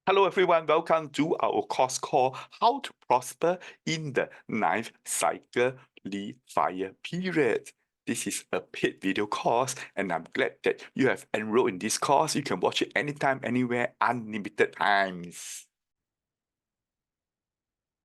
Hello everyone, welcome to our course called How to Prosper in the Ninth Cycle Fire Period. This is a paid video course and I'm glad that you have enrolled in this course. You can watch it anytime, anywhere, unlimited times.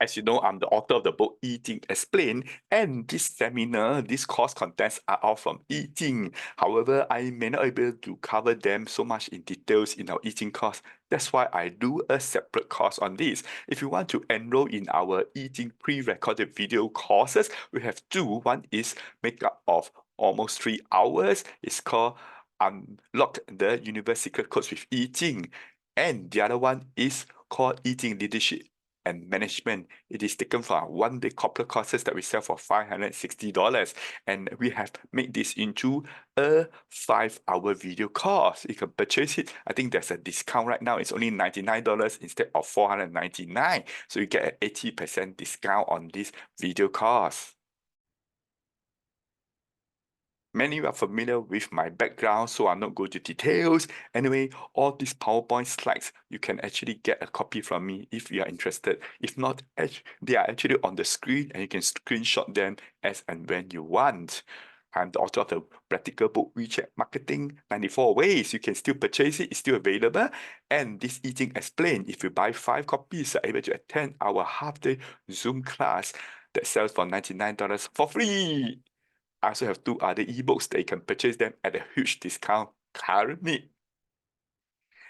As you know, I'm the author of the book Eating Explained, and this course contents are all from eating. However, I may not be able to cover them so much in details in our eating course. That's why I do a separate course on this. If you want to enroll in our eating pre-recorded video courses, we have two. One is makeup of almost 3 hours. It's called Unlock the Universe Secret Codes with Eating. And the other one is called Eating Leadership and Management. It is taken from our one-day corporate courses that we sell for $560. And we have made this into a 5-hour video course. You can purchase it. I think there's a discount right now. It's only $99 instead of $499. So you get an 80% discount on this video course. Many are familiar with my background, so I'm not going to details. Anyway, all these PowerPoint slides, you can actually get a copy from me if you are interested. If not, they are actually on the screen and you can screenshot them as and when you want. I'm the author of the practical book WeChat Marketing 94 Ways. You can still purchase it, it's still available. And this Eating Explained, if you buy 5 copies, you're able to attend our half-day Zoom class that sells for $99 for free. I also have 2 other ebooks that you can purchase them at a huge discount currently.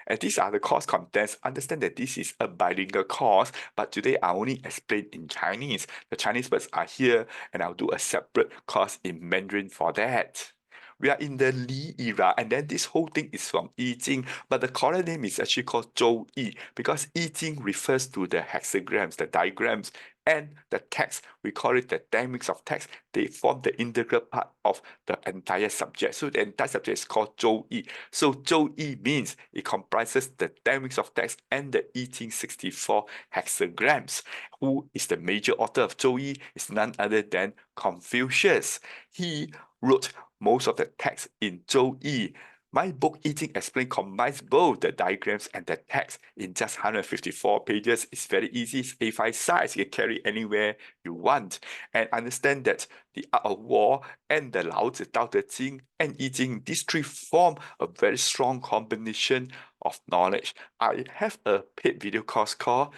And these are the course contents. Understand that this is a bilingual course, but today I only explain in Chinese. The Chinese words are here, and I'll do a separate course in Mandarin for that. We are in the Li era, and then this whole thing is from I Ching, but the correct name is actually called Zhou Yi because I Ching refers to the hexagrams, the diagrams, and the text. We call it the dynamics of text. They form the integral part of the entire subject. So the entire subject is called Zhou Yi. So Zhou Yi means it comprises the dynamics of text and the I Ching 64 hexagrams. Who is the major author of Zhou Yi? Is none other than Confucius. He wrote most of the text in Zhou Yi. My book Eating Explained combines both the diagrams and the text in just 154 pages. It's very easy. It's A5 size. You can carry anywhere you want. And understand that the Art of War and the Lao Tzu Tao Te Ching and I Ching, these three form a very strong combination of knowledge. I have a paid video course called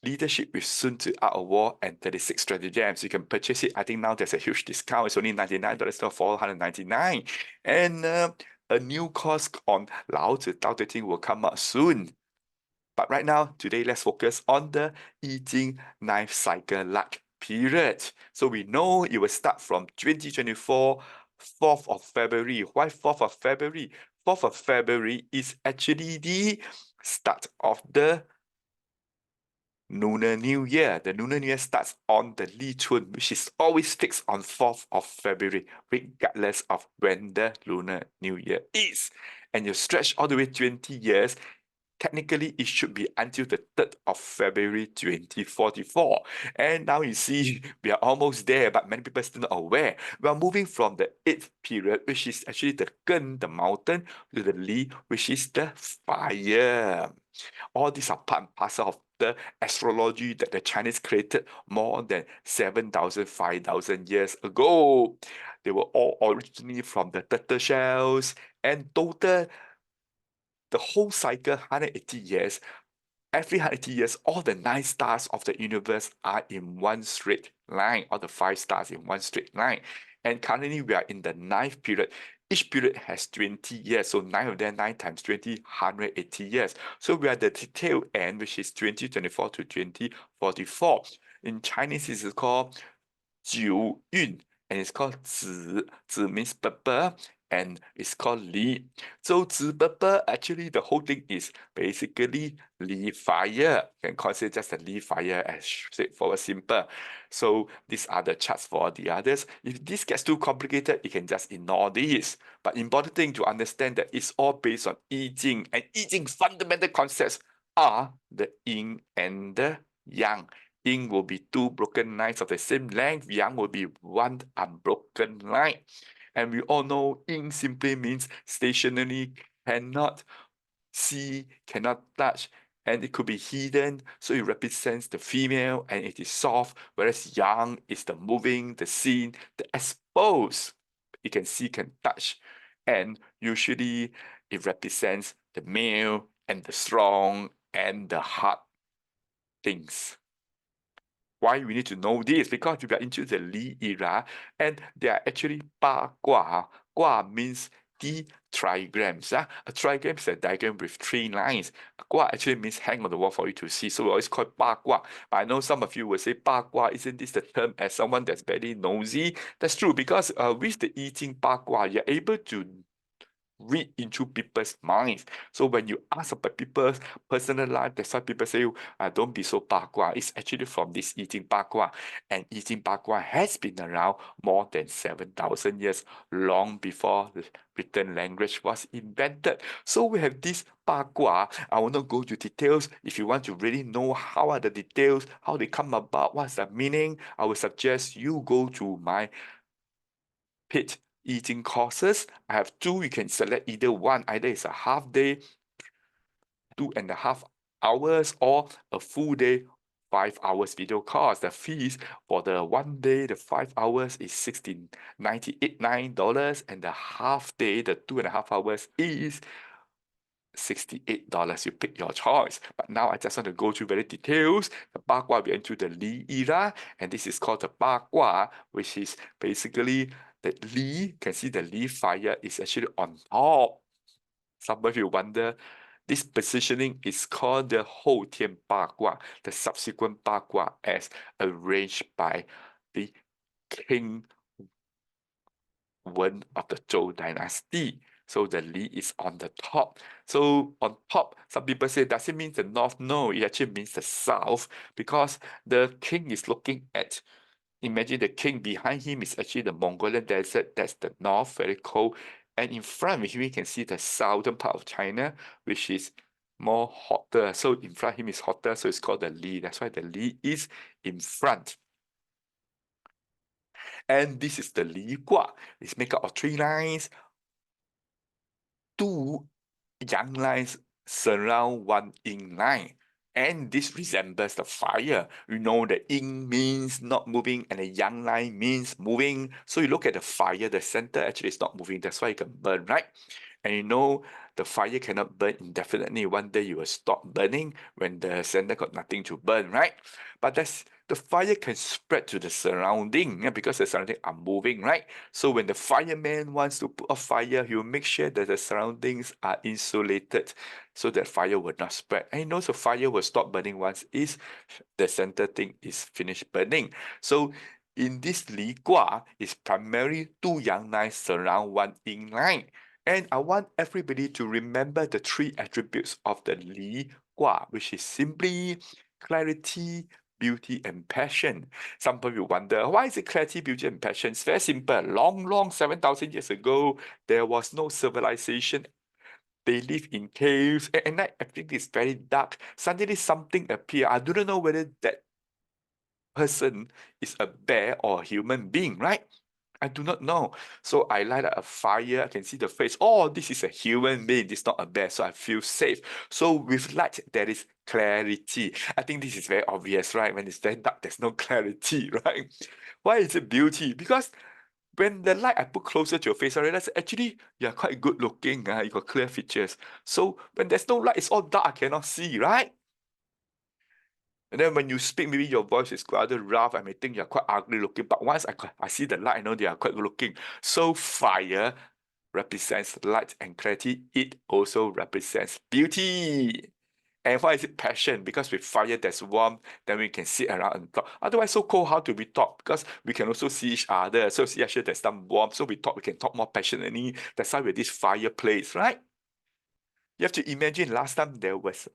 Leadership with Sun Tzu Art of War and 36 Stratagems. You can purchase it. I think now there's a huge discount. It's only $99 to $499. And a new course on Lao Tzu Tao Te Ching will come out soon. But right now, today, let's focus on the I Ching Ninth Cycle Luck period. So we know it will start from 2024, 4th of February. Why 4th of February? 4th of February is actually the start of the Lunar New Year. The Lunar New Year starts on the Li Chun, which is always fixed on 4th of February, regardless of when the Lunar New Year is. And you stretch all the way 20 years, technically it should be until the 3rd of February 2044. And now you see, we are almost there, but many people are still not aware. We are moving from the 8th period, which is actually the Gen, the mountain, to the Li, which is the fire. All these are part and parcel of the astrology that the Chinese created more than 7,000, 5,000 years ago. They were all originally from the turtle shells, and total, the whole cycle, 180 years, every 180 years, all the 9 stars of the universe are in one straight line, all the 5 stars in one straight line. And currently, we are in the 9th period. Each period has 20 years, so 9 of them, 9 times 20, 180 years. So we are at the tail end, which is 2024 to 2044. In Chinese, this is called 九运, and it's called 子. 子 means purple, and it's called Li. So 子 purple, actually the whole thing is basically Li fire. You can consider just a Li fire as straightforward, simple. So these are the charts for the others. If this gets too complicated, you can just ignore this. But important thing to understand that it's all based on I Ching, and I Ching fundamental concepts are the yin and the yang. Yin will be 2 broken lines of the same length, yang will be 1 unbroken line. And we all know yin simply means stationary, cannot see, cannot touch, and it could be hidden, so it represents the female and it is soft, whereas yang is the moving, the seen, the exposed. You can see, can touch, and usually it represents the male and the strong and the hard things. Why we need to know this? Because we are into the Li era, and they are actually ba gua. Gua means the trigrams. A trigram is a diagram with three lines. Gua actually means hang on the wall for you to see. So we always call it ba gua. But I know some of you will say ba gua, isn't this the term as someone that's very nosy? That's true because with the eating ba gua, you're able to read into people's minds. So when you ask about people's personal life, that's why people say, don't be so bagua. It's actually from this eating bagua. And eating bagua has been around more than 7,000 years, long before the written language was invented. So we have this bagua. I will not go to details. If you want to really know how are the details, how they come about, what's the meaning, I would suggest you go to my paid eating courses. I have two. You can select either one. Either it's a half day, 2.5 hours, or a full day, 5 hours video course. The fees for the one day, the 5 hours is $16.98, and the half day, the 2.5 hours is $68. You pick your choice. But now I just want to go through very details. The Bagua, we enter the Li era, and this is called the Bagua, which is basically the Li. Can see the Li fire is actually on top. Some of you wonder, this positioning is called the Hou Tian Bagua, the subsequent Bagua as arranged by the King Wen of the Zhou dynasty. So the Li is on the top. So on top, some people say, does it mean the north? No, it actually means the south because the king is looking at, imagine the king behind him is actually the Mongolian desert. That's the north, very cold. And in front of him, we can see the southern part of China, which is more hotter. So in front of him is hotter, so it's called the Li. That's why the Li is in front. And this is the Li Gua. It's made up of three lines. Two yang lines surround one yin line. And this resembles the fire. You know, the yin means not moving and the yang line means moving. So you look at the fire, the center actually is not moving. That's why it can burn, right? And you know, the fire cannot burn indefinitely. One day you will stop burning when the center got nothing to burn, right? But the fire can spread to the surrounding, because the surrounding are moving, right? So when the fireman wants to put a fire, he will make sure that the surroundings are insulated so that fire will not spread. And you know, so fire will stop burning once is the center thing is finished burning. So in this Li Gua, is primarily two yang lines surround one yin line. And I want everybody to remember the three attributes of the Li Gua, which is simply clarity, beauty, and passion. Some people wonder, why is it clarity, beauty, and passion? It's very simple. Long, 7,000 years ago, there was no civilization. They live in caves. And at night, everything is very dark. Suddenly, something appear. I do not know whether that person is a bear or a human being, right? I do not know. So I light up a fire. I can see the face. Oh, this is a human being. This is not a bear. So I feel safe. So with light, there is clarity. I think this is very obvious, right? When it's very dark, there's no clarity, right? Why is it beauty? Because when the light I put closer to your face, I realize actually you're quite good looking. You got clear features. So when there's no light, it's all dark. I cannot see, right? And then when you speak, maybe your voice is rather rough. I may think you're quite ugly looking, but once I see the light, I know they are quite good looking. So fire represents light and clarity. It also represents beauty. And why is it passion? Because with fire, there's warmth, then we can sit around and talk. Otherwise, so cold, how do we talk? Because we can also see each other. So see, actually, there's some warmth. So we can talk more passionately. That's why with this fireplace, right? You have to imagine last time there was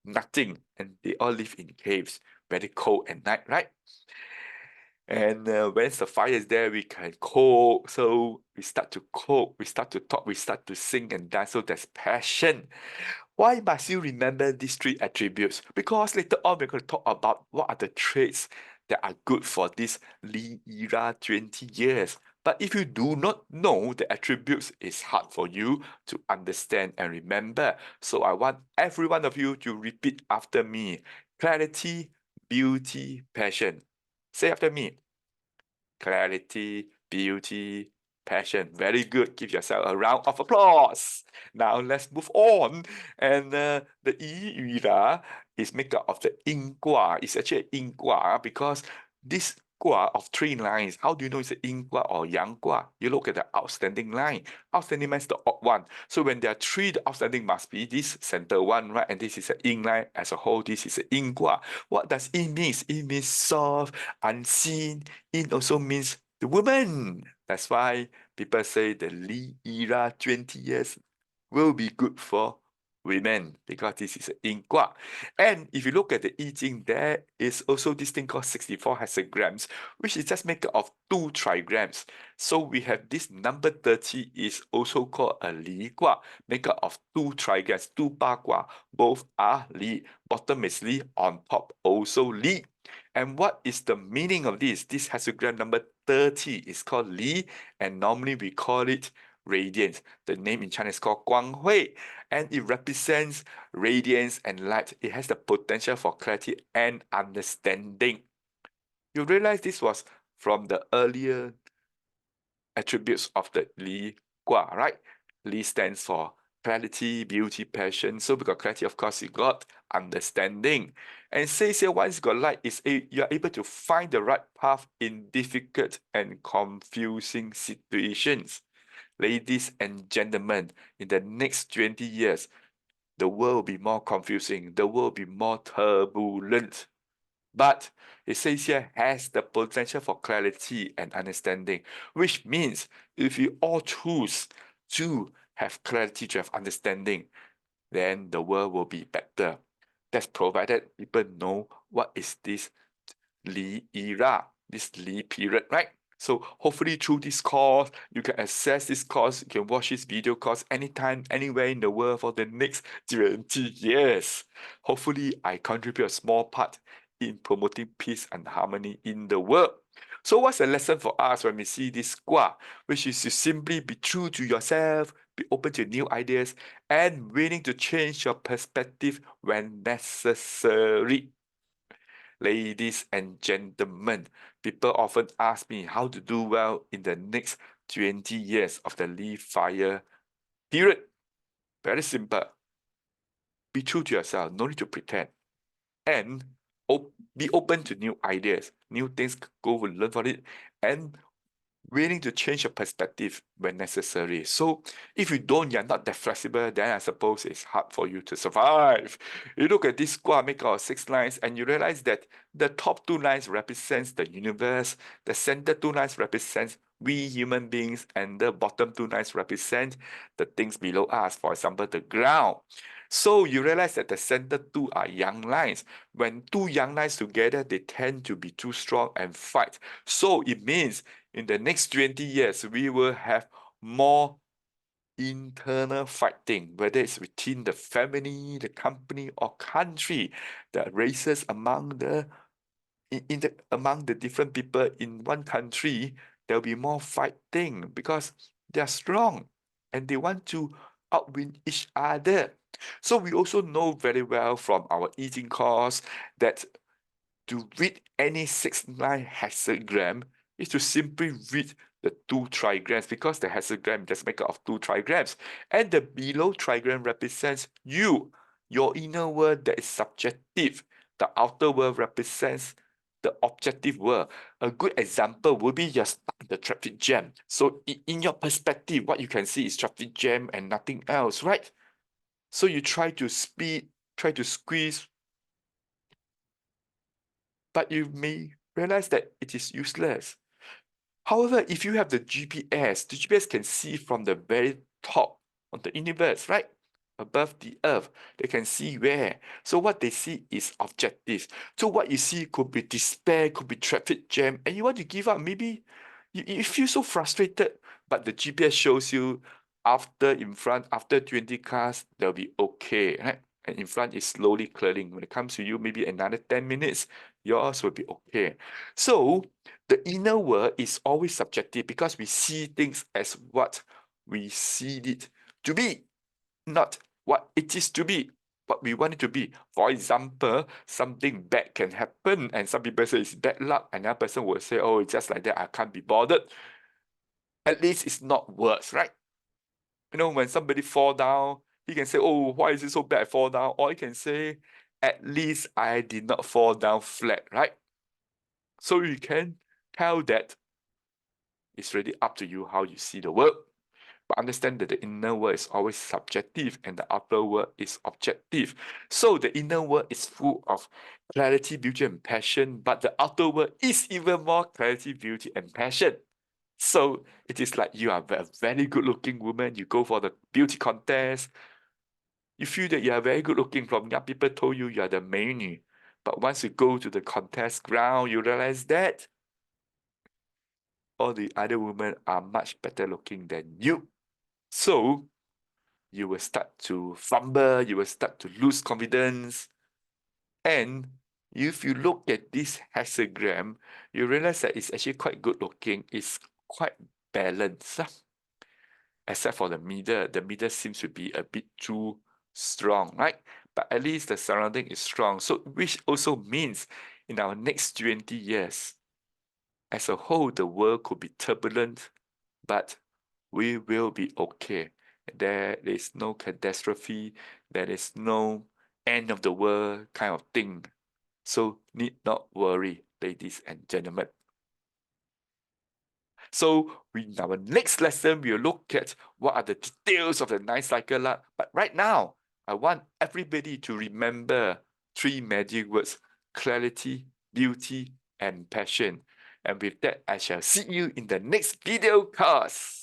nothing and they all live in caves, very cold at night, right? And when the fire is there, we can cook. So we start to cook, we start to talk, we start to sing and dance. So there's passion. Why must you remember these three attributes? Because later on, we're going to talk about what are the traits that are good for this Li era 20 years. But if you do not know the attributes, it's hard for you to understand and remember. So I want every one of you to repeat after me. Clarity, beauty, passion. Say after me. Clarity, beauty, passion. Very good. Give yourself a round of applause. Now let's move on. And the Yi Yu is made up of the Yin Gua. It's actually a Yin Gua because this Gua of three lines. How do you know it's a Yin Gua or Yang Gua? You look at the outstanding line. Outstanding means the odd one. So when there are three, the outstanding must be this center one, right? And this is a Yin line as a whole. This is a Yin Gua. What does Yin mean? It means soft, unseen. Yin also means the woman. That's why people say the Li era 20 years will be good for women because this is an yin gua. And if you look at the I Ching, there is also this thing called 64 hexagrams, which is just made up of 2 trigrams. So we have this number 30 is also called a Li Gua, made up of 2 trigrams, 2 Ba Gua. Both are Li. Bottom is Li, on top also Li. And what is the meaning of this? This hexagram number 30 is called Li, and normally we call it radiance. The name in Chinese is called Guang Hui, and it represents radiance and light. It has the potential for clarity and understanding. You realize this was from the earlier attributes of the Li Gua, right? Li stands for clarity, beauty, passion. So because clarity, of course, you got understanding. And says here, once you got light, you are able to find the right path in difficult and confusing situations. Ladies and gentlemen, in the next 20 years, the world will be more confusing. The world will be more turbulent. But it says here has the potential for clarity and understanding, which means if we all choose to have clarity, to have understanding, then the world will be better. That's provided people know what is this Li era, this Li period, right? So hopefully through this course, you can access this course, you can watch this video course anytime, anywhere in the world for the next 20 years. Hopefully I contribute a small part in promoting peace and harmony in the world. So what's the lesson for us when we see this Gua, which is to simply be true to yourself, be open to new ideas, and willing to change your perspective when necessary. Ladies and gentlemen, people often ask me how to do well in the next 20 years of the Lee Fire period. Very simple. Be true to yourself, no need to pretend. And be open to new ideas, new things, go and learn for it, and willing to change your perspective when necessary. So if you're not that flexible, then I suppose it's hard for you to survive. You look at this square make out of 6 lines and you realize that the top 2 lines represents the universe, the center 2 lines represents we human beings, and the bottom 2 lines represent the things below us, for example, the ground. So you realize that the center 2 are yang lines. When 2 yang lines together, they tend to be too strong and fight. So it means in the next 20 years, we will have more internal fighting, whether it's within the family, the company, or country, the races among among the different people in one country, there'll be more fighting because they're strong and they want to outwin each other. So we also know very well from our eating course that to read any 6-line hexagram is to simply read the 2 trigrams because the hexagram just make up of 2 trigrams. And the below trigram represents you, your inner world that is subjective. The outer world represents the objective world. A good example would be you're stuck in the traffic jam. So in your perspective, what you can see is traffic jam and nothing else, right? So you try to speed, try to squeeze, but you may realize that it is useless. However, if you have the GPS can see from the very top of the universe, right? Above the earth, they can see where. So what they see is objectives. So what you see could be despair, could be traffic jam, and you want to give up. Maybe you feel so frustrated, but the GPS shows you in front, after 20 cars, they'll be okay, right? And in front is slowly clearing. When it comes to you, maybe another 10 minutes, yours will be okay. So The inner world is always subjective because we see things as what we see it to be, not what it is to be, what we want it to be. For example, something bad can happen, and some people say it's bad luck, and another person will say, oh, it's just like that, I can't be bothered. At least it's not worse, right? You know, when somebody fall down, he can say, oh, why is it so bad I fall down? Or he can say, at least I did not fall down flat, right? So you can tell that it's really up to you how you see the world. But understand that the inner world is always subjective and the outer world is objective. So the inner world is full of clarity, beauty, and passion, but the outer world is even more clarity, beauty, and passion. So it is like you are a very good looking woman, you go for the beauty contest, you feel that you are very good looking from young people told you you are the 美女. But once you go to the contest ground, you realize that all the other women are much better looking than you. So you will start to fumble, you will start to lose confidence. And if you look at this hexagram, you realize that it's actually quite good looking, it's quite balanced. Except for the middle. The middle seems to be a bit too strong, right? But at least the surrounding is strong. So which also means in our next 20 years, as a whole, the world could be turbulent, but we will be okay. There is no catastrophe, there is no end of the world kind of thing. So need not worry, ladies and gentlemen. So in our next lesson, we'll look at what are the details of the 9 cycle luck. But right now, I want everybody to remember 3 magic words: clarity, beauty, and passion. And with that, I shall see you in the next video class.